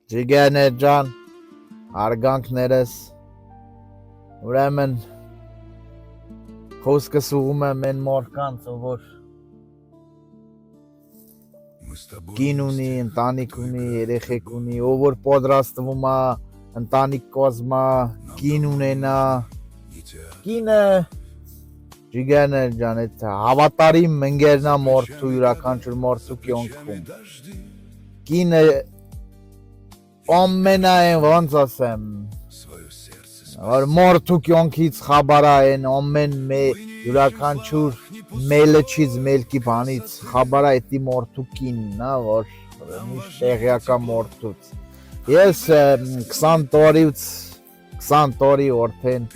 Ջիգերներ ջան, արգանքներս, ուրեմն խոսքս ուղում եմ են մարդկանց, որ կին ունի, ընտանիք ունի, երեխեք ունի, ով որ պատրաստվում է ընտանիք կազմա, կին ունենա, կինը ջիգերներ ջան, այդ հավատարիմ ընկերն է մարդու յուրաքանչյուր մարդու կյանքում, կինը ամենայն ոնց ասեմ, որ մարդու կյանքից խաբար են ամեն յուրաքանչյուր մելչից մելքի բանից խաբար է էդի մարդու կինն է, որ միշտ տեղյակ է մարդուց։ Ես 20 տարի արդեն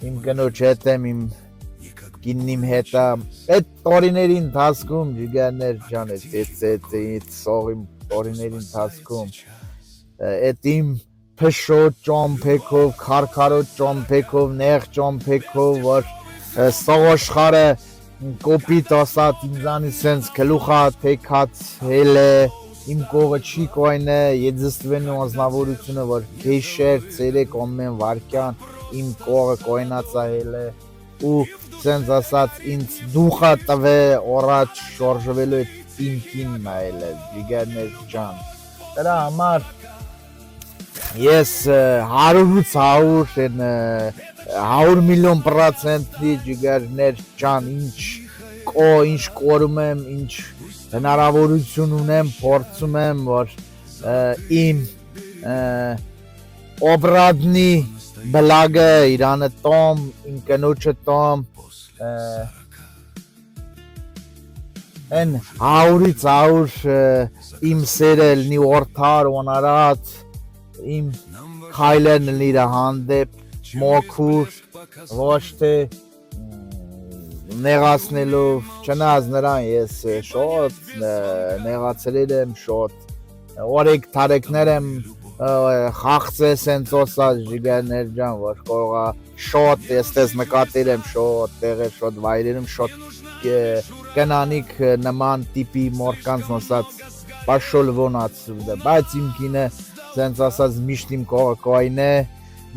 իմ կնոջ հետ եմ, իմ կինն իմ հետ է, այդ տարիների ընթացքում ջիգերներ ջան, այդ սողիմ տարիների ընթացքում այդ իմ փշոտ ճամփեքով, քարքարոտ ճամփեքով, նեղ ճամփեքով, որ սաղ աշխարհը կոպիտ ասած ինձանից սենց գլուխա թեքած հել է, իմ կողը չի կայնը, եզստվենու անձնավորությունը, որ գեշեր, ցերեկ ամեն վարքյան իմ կողը կայնած հել է, ու սենց ասած ինձ դուխա տվե առաջ շարժվելու այդ իմ կինն հել է, ջիգերներ ջան, դրա համար ես 100 միլիոն %-ի ջիգերներ ջան, ինչ կորում եմ, ինչ հնարավորություն ունեմ, փորձում եմ, որ իմ օբրադնի բլագը իրանը տոմ, իմ կնոջը տոմ, են 100-ից 100 իմ սերը լնի որդար, օնարած, իմ քայլերն լիրա հանդեպ մոքուր, ոչ թե նեղացնելով, չնայած նրան ես շոտ նեղացրել եմ, շոտ օրեք թարեկներ եմ խաղցե սենց օսած ջիգերներ ջան, որ կողա շոտ ես տես նկատել եմ, շոտ տեղեր, շոտ վայրերում, շոտ կնանիք նման տիպի մորկանց նոսած պաշոլ վոնաց, բայց իմ կինը սենց ասած միշտ իմ կողը կայն է,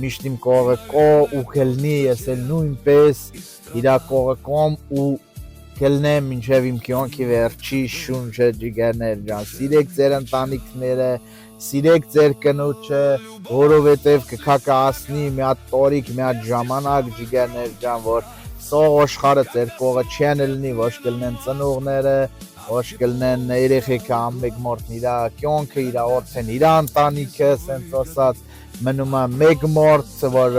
միշտ իմ կողը կո ու կելնի, ես էլ նույնպես իրա կողը կոմ ու կելնեմ մինչև իմ կյանքի վերջի շունչը ջիգերներ ջան, սիրեք ձեր ընտանիքները, սիրեք ձեր կնոջը, որովհետև կքակասնի մի հատ տորիկ, մի հատ ժամանակ ջիգերներ ջան, որ սող աշխարհը ձեր կողը չեն լնի, ոչ կլնեն ծնողները, ոչ կլնեն երեխեքը ամեկ մորտն իրա կյանքը, իրա օրդեն, իրա ընտանիքը, սենց ասած, մնում է մեկ մորտ, որ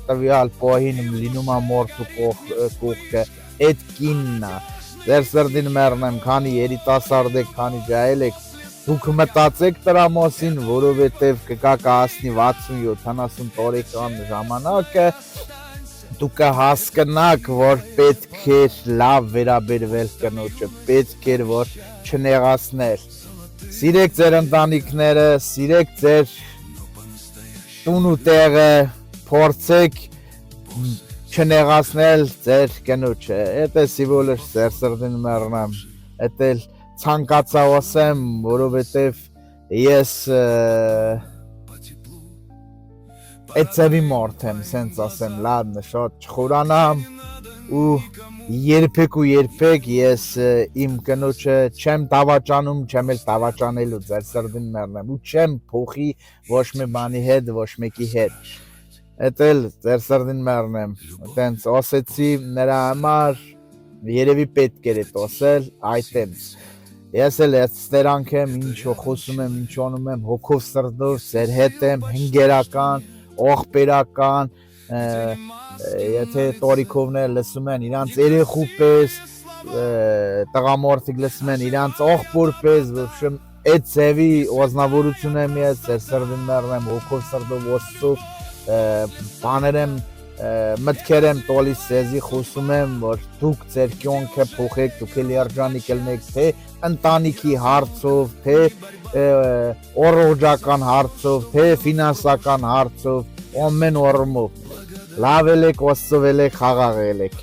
տվյալ պահին լինում է մորտու կողքը, այդ կինն է, ձեր սրդին մերն եմ, քանի երիտասարդ եք, քանի ջահել եք, դուք մտածեք դրա մասին, որովհետև կկասնի 60-70 տարեկան ժամանակը, դուք հասկնաք, որ պետք էր լավ վերաբերվել կնոջը, պետք էր, որ չնեղացնել, սիրեք ձեր ընտանիքները, սիրեք ձեր տուն ու տեղը, փորձեք չնեղացնել ձեր կնոջը, էդ է սիվոլր ձեր սրդին մերնեմ, էդ էլ ցանկացա ասեմ, որովհետև ես այդ ծևի մարդ եմ, սենց ասեմ, լավ շատ չխորանամ ու երբեք ես իմ կնոջը չեմ տավաճանում, չեմ էլ տավաճանելու ձեր սրդին մերնեմ ու չեմ փոխի ոչ մի բանի հետ, ոչ մեկի հետ, էդ էլ ձեր սրդին մերնեմ, տենց ասեցի նրա համար, երևի պետք էր էդ ասել, այտենց, ես էլ ստերանք եմ, ինչ խոսում եմ, ինչ անում եմ, հոգով սրդով, ձեր հետ եմ, հնգերական, ողբերական, եթե տորիքովներ լսում են, իրանց երեխու պես, տղամարդիկ լսում են, իրանց ողբոր պես, ոբշեմ, այդ ձևի օզնավորություն եմ ես, ձեր սրդին մերն եմ, հոգով սրդով ոսծով, բաներ եմ, մտքեր եմ տոլիս սեզի խոսում եմ, որ դուք ձեր կյանքը փոխեք, դուք էլ երջանիկ ելնեք, թե ընտանիքի հարցով, թե օրոջական հարցով, թե ֆինանսական հարցով, ամեն օրմով, լավ ելեք, ոսծով ելեք, խաղաղ ելեք։